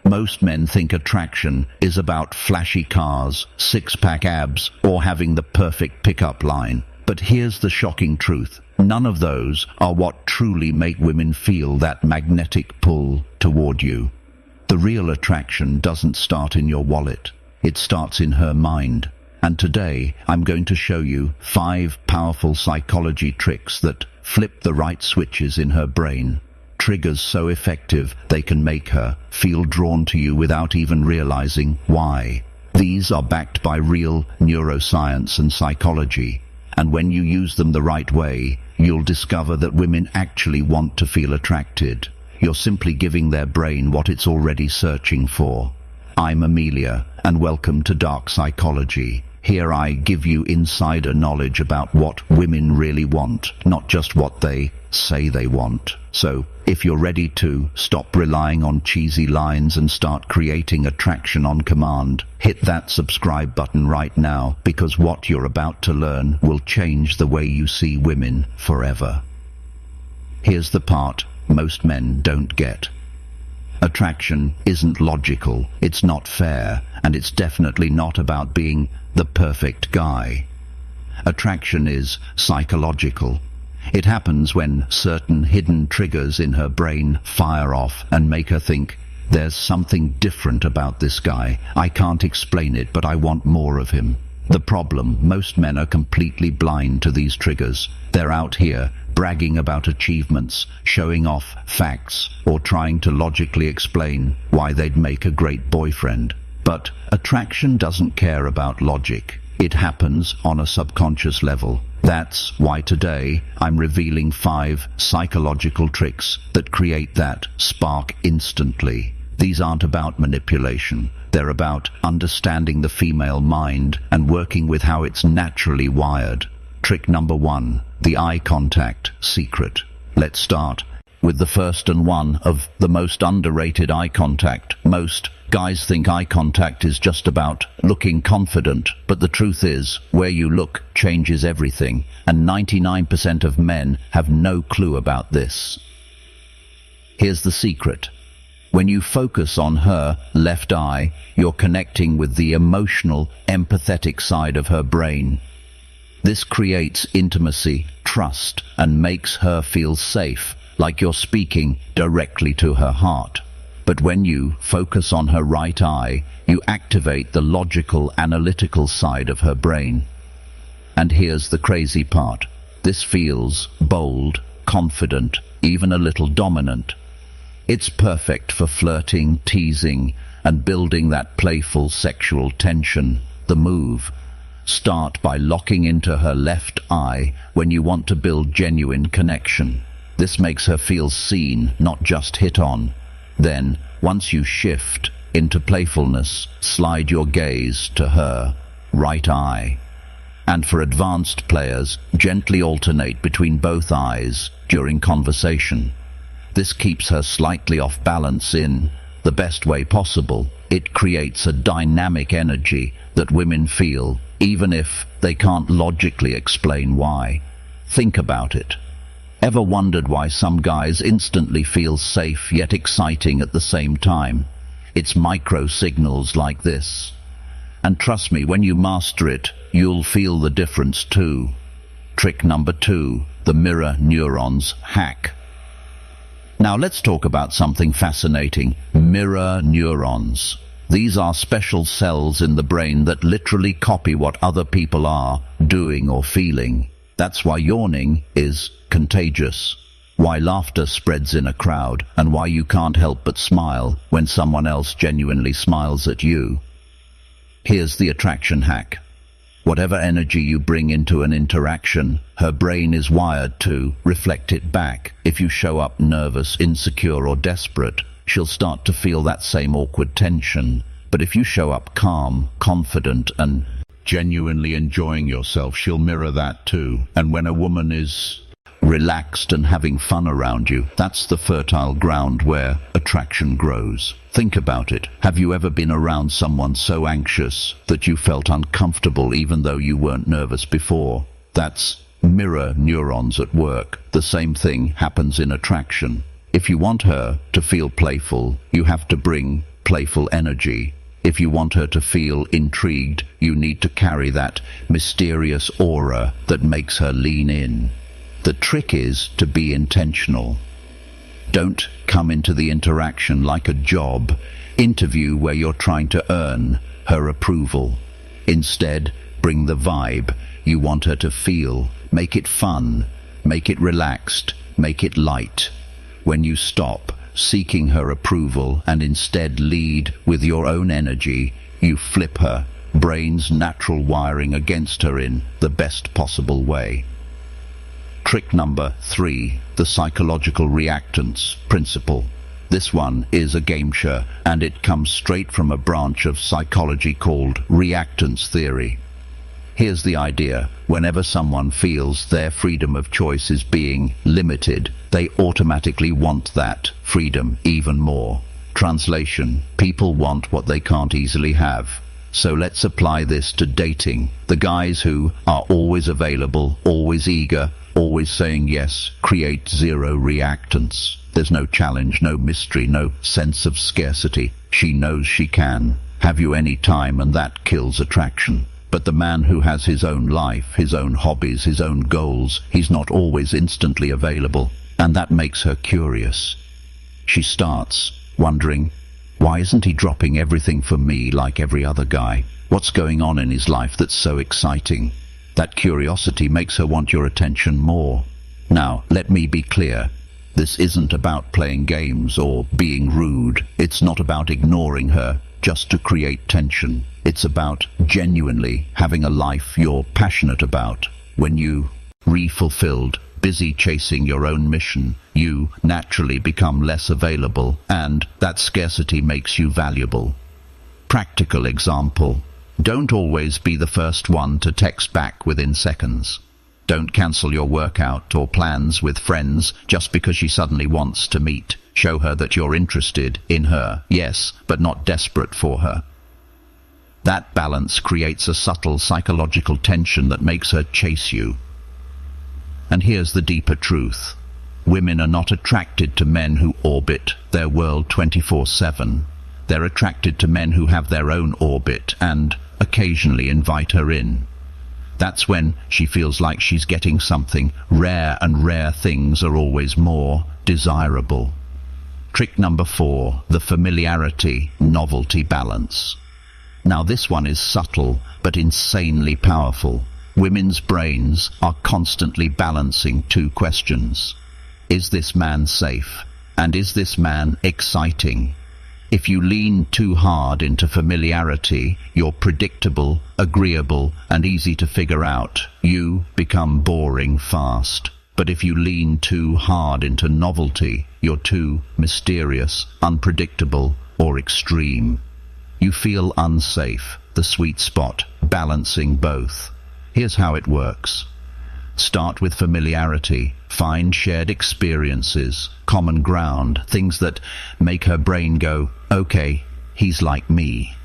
Most men think attraction is about flashy cars, six-pack abs, or having the perfect pickup line. But here's the shocking truth. None of those are what truly make women feel that magnetic pull toward you. The real attraction doesn't start in your wallet. It starts in her mind. And today, I'm going to show you 5 powerful psychology tricks that flip the right switches in her brain. Triggers so effective they can make her feel drawn to you without even realizing why. These are backed by real neuroscience and psychology. And when you use them the right way, you'll discover that women actually want to feel attracted. You're simply giving their brain what it's already searching for. I'm Amelia, and welcome to Dark Psychology. Here I give you insider knowledge about what women really want, not just what they say they want. So, if you're ready to stop relying on cheesy lines and start creating attraction on command, hit that subscribe button right now, because what you're about to learn will change the way you see women forever. Here's the part most men don't get. Attraction isn't logical, it's not fair, and it's definitely not about being the perfect guy. Attraction is psychological. It happens when certain hidden triggers in her brain fire off and make her think, there's something different about this guy. I can't explain it, but I want more of him. The problem, most men are completely blind to these triggers. They're out here bragging about achievements, showing off facts, or trying to logically explain why they'd make a great boyfriend. But attraction doesn't care about logic. It happens on a subconscious level. That's why today I'm revealing 5 psychological tricks that create that spark instantly. These aren't about manipulation. They're about understanding the female mind and working with how it's naturally wired. Trick number 1, the eye contact secret. Let's start with the first and one of the most underrated eye contact. Most guys think eye contact is just about looking confident, but the truth is, where you look changes everything, and 99% of men have no clue about this. Here's the secret. When you focus on her left eye, you're connecting with the emotional, empathetic side of her brain. This creates intimacy, trust, and makes her feel safe, like you're speaking directly to her heart. But when you focus on her right eye, you activate the logical, analytical side of her brain. And here's the crazy part. This feels bold, confident, even a little dominant. It's perfect for flirting, teasing, and building that playful sexual tension. The move. Start by locking into her left eye when you want to build genuine connection. This makes her feel seen, not just hit on. Then, once you shift into playfulness, slide your gaze to her right eye. And for advanced players, gently alternate between both eyes during conversation. This keeps her slightly off balance in the best way possible. It creates a dynamic energy that women feel, even if they can't logically explain why. Think about it. Ever wondered why some guys instantly feel safe yet exciting at the same time? It's micro signals like this. And trust me, when you master it, you'll feel the difference too. Trick number 2, the mirror neurons hack. Now let's talk about something fascinating. Mirror neurons. These are special cells in the brain that literally copy what other people are doing or feeling. That's why yawning is contagious, why laughter spreads in a crowd, and why you can't help but smile when someone else genuinely smiles at you. Here's the attraction hack. Whatever energy you bring into an interaction, her brain is wired to reflect it back. If you show up nervous, insecure, or desperate, she'll start to feel that same awkward tension. But if you show up calm, confident, and genuinely enjoying yourself, she'll mirror that too. And when a woman is relaxed and having fun around you, that's the fertile ground where attraction grows. Think about it. Have you ever been around someone so anxious that you felt uncomfortable even though you weren't nervous before? That's mirror neurons at work. The same thing happens in attraction. If you want her to feel playful, you have to bring playful energy. If you want her to feel intrigued, you need to carry that mysterious aura that makes her lean in. The trick is to be intentional. Don't come into the interaction like a job interview where you're trying to earn her approval. Instead, bring the vibe you want her to feel. Make it fun, make it relaxed, make it light. When you stop seeking her approval and instead lead with your own energy, you flip her brain's natural wiring against her in the best possible way. Trick number 3, the psychological reactance principle. This one is a game-changer, and it comes straight from a branch of psychology called reactance theory. Here's the idea. Whenever someone feels their freedom of choice is being limited, they automatically want that freedom even more. Translation: people want what they can't easily have. So let's apply this to dating. The guys who are always available, always eager, always saying yes, create zero reactance. There's no challenge, no mystery, no sense of scarcity. She knows she can have you any time, and that kills attraction. But the man who has his own life, his own hobbies, his own goals, he's not always instantly available, and that makes her curious. She starts wondering, why isn't he dropping everything for me like every other guy? What's going on in his life that's so exciting? That curiosity makes her want your attention more. Now, let me be clear. This isn't about playing games or being rude. It's not about ignoring her just to create tension. It's about genuinely having a life you're passionate about. When you fulfilled, busy chasing your own mission, you naturally become less available, and that scarcity makes you valuable. Practical example. Don't always be the first one to text back within seconds. Don't cancel your workout or plans with friends just because she suddenly wants to meet. Show her that you're interested in her, yes, but not desperate for her. That balance creates a subtle psychological tension that makes her chase you. And here's the deeper truth. Women are not attracted to men who orbit their world 24/7. They're attracted to men who have their own orbit and occasionally invite her in. That's when she feels like she's getting something rare, and rare things are always more desirable. Trick number 4, the familiarity novelty balance. Now this one is subtle but insanely powerful. Women's brains are constantly balancing two questions. Is this man safe? And is this man exciting? If you lean too hard into familiarity, you're predictable, agreeable, and easy to figure out. You become boring fast. But if you lean too hard into novelty, you're too mysterious, unpredictable, or extreme. You feel unsafe, the sweet spot, balancing both. Here's how it works. Start with familiarity. Find shared experiences, common ground, things that make her brain go, okay, he's like me.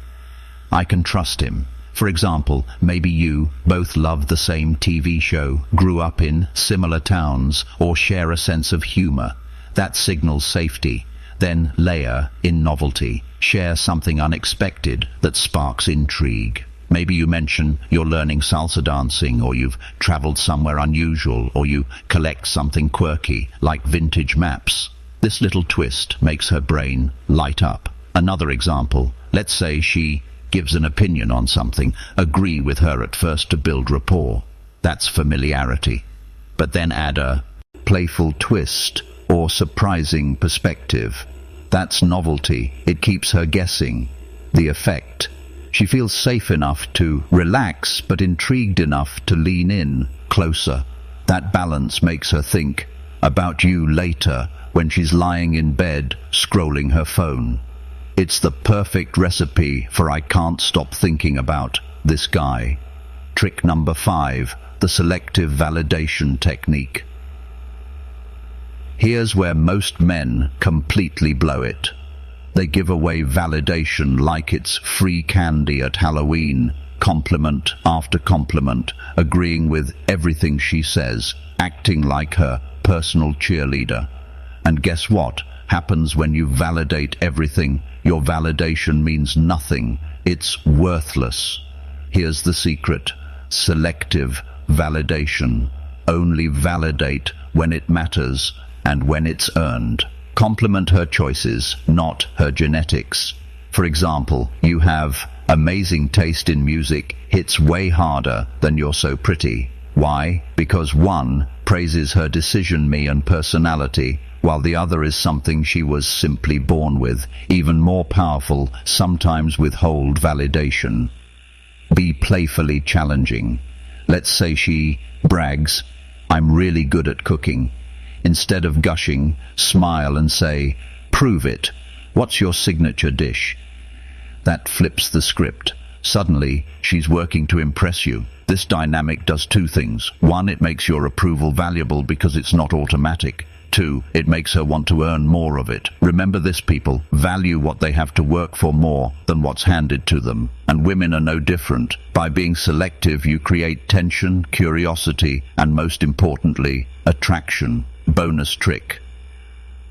I can trust him. For example, maybe you both love the same TV show, grew up in similar towns, or share a sense of humor. That signals safety. Then layer in novelty. Share something unexpected that sparks intrigue. Maybe you mention you're learning salsa dancing, or you've traveled somewhere unusual, or you collect something quirky, like vintage maps. This little twist makes her brain light up. Another example, let's say she gives an opinion on something. Agree with her at first to build rapport. That's familiarity. But then add a playful twist or surprising perspective. That's novelty. It keeps her guessing. The effect. She feels safe enough to relax, but intrigued enough to lean in closer. That balance makes her think about you later when she's lying in bed scrolling her phone. It's the perfect recipe for I can't stop thinking about this guy. Trick number 5, the selective validation technique. Here's where most men completely blow it. They give away validation like it's free candy at Halloween, compliment after compliment, agreeing with everything she says, acting like her personal cheerleader. And guess what happens when you validate everything your validation means nothing. It's worthless. Here's the secret. Selective validation. Only validate when it matters and when it's earned. Compliment her choices, not her genetics. For example, you have amazing taste in music hits way harder than you're so pretty. Why? Because one praises her decision-me and personality, while the other is something she was simply born with. Even more powerful, sometimes withhold validation. Be playfully challenging. Let's say she brags, "I'm really good at cooking." Instead of gushing, smile and say, "Prove it. What's your signature dish?" That flips the script. Suddenly, she's working to impress you. This dynamic does two things. One, it makes your approval valuable because it's not automatic. Two, it makes her want to earn more of it. Remember this, people. Value what they have to work for more than what's handed to them. And women are no different. By being selective, you create tension, curiosity, and most importantly, attraction. Bonus trick.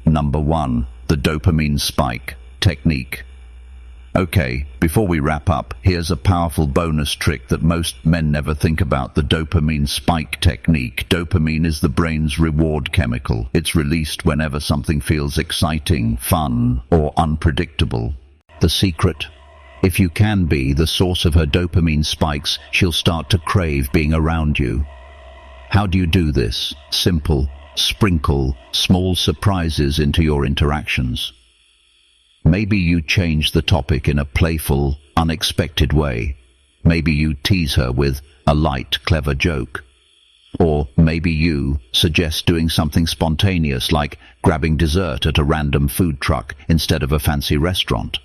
Number 1. The dopamine spike technique. Okay, before we wrap up, here's a powerful bonus trick that most men never think about: the dopamine spike technique. Dopamine is the brain's reward chemical. It's released whenever something feels exciting, fun, or unpredictable. The secret? If you can be the source of her dopamine spikes, she'll start to crave being around you. How do you do this? Simple. Sprinkle small surprises into your interactions. Maybe you change the topic in a playful, unexpected way. Maybe you tease her with a light, clever joke. Or maybe you suggest doing something spontaneous like grabbing dessert at a random food truck instead of a fancy restaurant.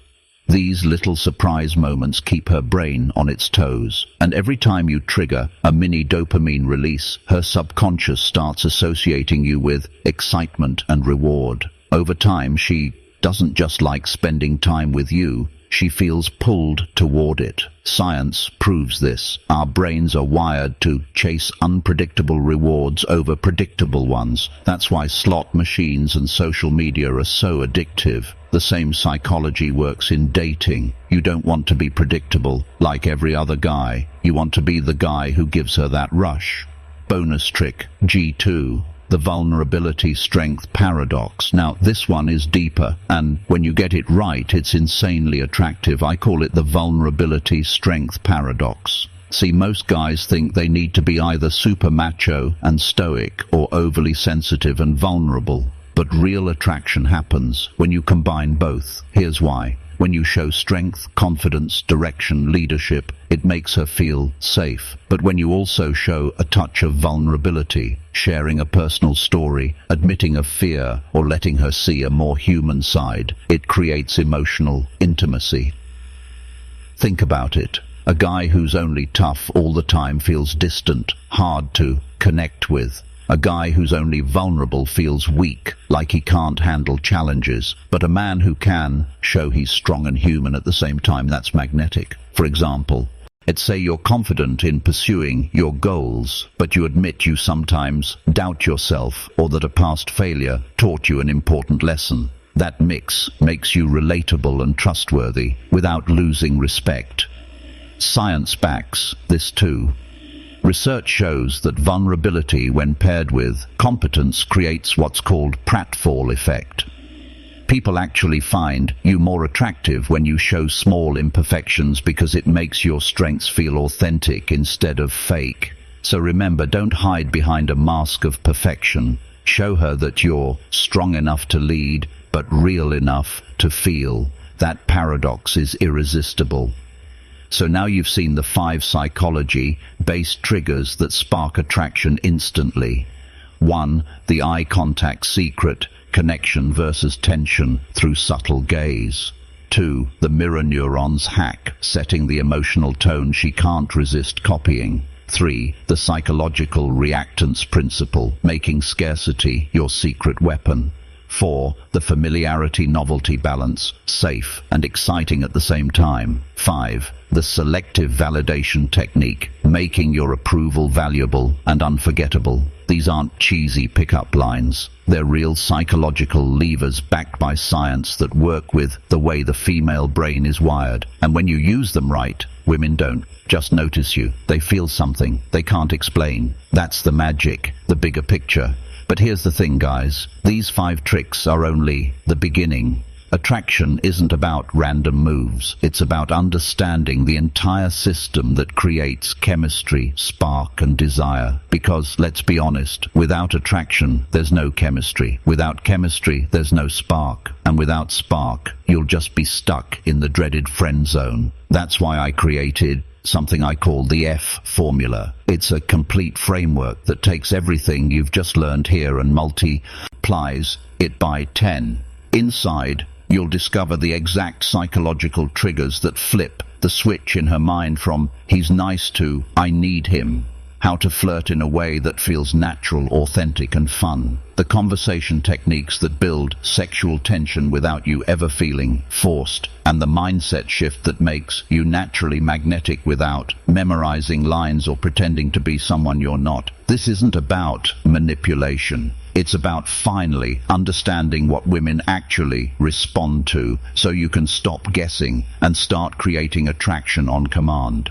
These little surprise moments keep her brain on its toes, and every time you trigger a mini dopamine release, her subconscious starts associating you with excitement and reward. Over time, she doesn't just like spending time with you, she feels pulled toward it. Science proves this. Our brains are wired to chase unpredictable rewards over predictable ones. That's why slot machines and social media are so addictive. The same psychology works in dating. You don't want to be predictable like every other guy. You want to be the guy who gives her that rush. Bonus trick, G2. The vulnerability strength paradox. Now, this one is deeper, and when you get it right, it's insanely attractive. I call it the vulnerability strength paradox. See, most guys think they need to be either super macho and stoic or overly sensitive and vulnerable. But real attraction happens when you combine both. Here's why. When you show strength, confidence, direction, leadership, it makes her feel safe. But when you also show a touch of vulnerability, sharing a personal story, admitting a fear, or letting her see a more human side, it creates emotional intimacy. Think about it. A guy who's only tough all the time feels distant, hard to connect with. A guy who's only vulnerable feels weak, like he can't handle challenges. But a man who can show he's strong and human at the same time, that's magnetic. For example, let's say you're confident in pursuing your goals, but you admit you sometimes doubt yourself, or that a past failure taught you an important lesson. That mix makes you relatable and trustworthy without losing respect. Science backs this too. Research shows that vulnerability, when paired with competence, creates what's called pratfall effect. People actually find you more attractive when you show small imperfections because it makes your strengths feel authentic instead of fake. So remember, don't hide behind a mask of perfection. Show her that you're strong enough to lead, but real enough to feel. That paradox is irresistible. So now you've seen the 5 psychology-based triggers that spark attraction instantly. 1. The eye contact secret, connection versus tension through subtle gaze. 2. The mirror neurons hack, setting the emotional tone she can't resist copying. 3. The psychological reactance principle, making scarcity your secret weapon. 4. The familiarity novelty balance, safe and exciting at the same time. 5. The selective validation technique, making your approval valuable and unforgettable. These aren't cheesy pickup lines. They're real psychological levers backed by science that work with the way the female brain is wired. And when you use them right, women don't just notice you. They feel something they can't explain. That's the magic, the bigger picture. But here's the thing, guys. These 5 tricks are only the beginning. Attraction isn't about random moves. It's about understanding the entire system that creates chemistry, spark, and desire. Because, let's be honest, without attraction, there's no chemistry. Without chemistry, there's no spark. And without spark, you'll just be stuck in the dreaded friend zone. That's why I created something I call the F formula. It's a complete framework that takes everything you've just learned here and multiplies it by 10. Inside, you'll discover the exact psychological triggers that flip the switch in her mind from "he's nice" to "I need him." How to flirt in a way that feels natural, authentic, and fun. The conversation techniques that build sexual tension without you ever feeling forced. And the mindset shift that makes you naturally magnetic without memorizing lines or pretending to be someone you're not. This isn't about manipulation. It's about finally understanding what women actually respond to, so you can stop guessing and start creating attraction on command.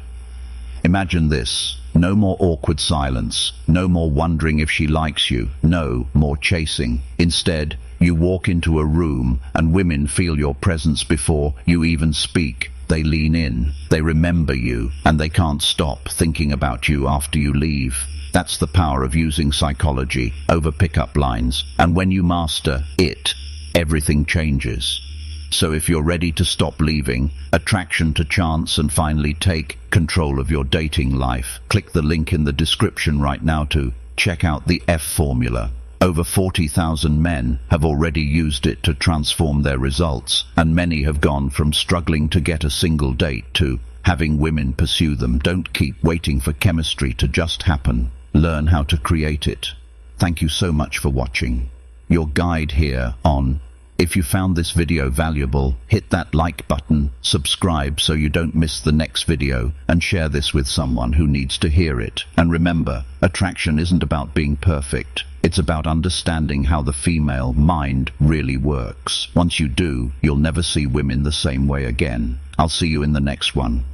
Imagine this. No more awkward silence. No more wondering if she likes you. No more chasing. Instead, you walk into a room and women feel your presence before you even speak. They lean in. They remember you, and they can't stop thinking about you after you leave. That's the power of using psychology over pickup lines. And when you master it, everything changes. So if you're ready to stop leaving attraction to chance and finally take control of your dating life, click the link in the description right now to check out the F formula. Over 40,000 men have already used it to transform their results, and many have gone from struggling to get a single date to having women pursue them. Don't keep waiting for chemistry to just happen. Learn how to create it. Thank you so much for watching. Your guide here on. If you found this video valuable, hit that like button, subscribe so you don't miss the next video, and share this with someone who needs to hear it. And remember, attraction isn't about being perfect. It's about understanding how the female mind really works. Once you do, you'll never see women the same way again. I'll see you in the next one.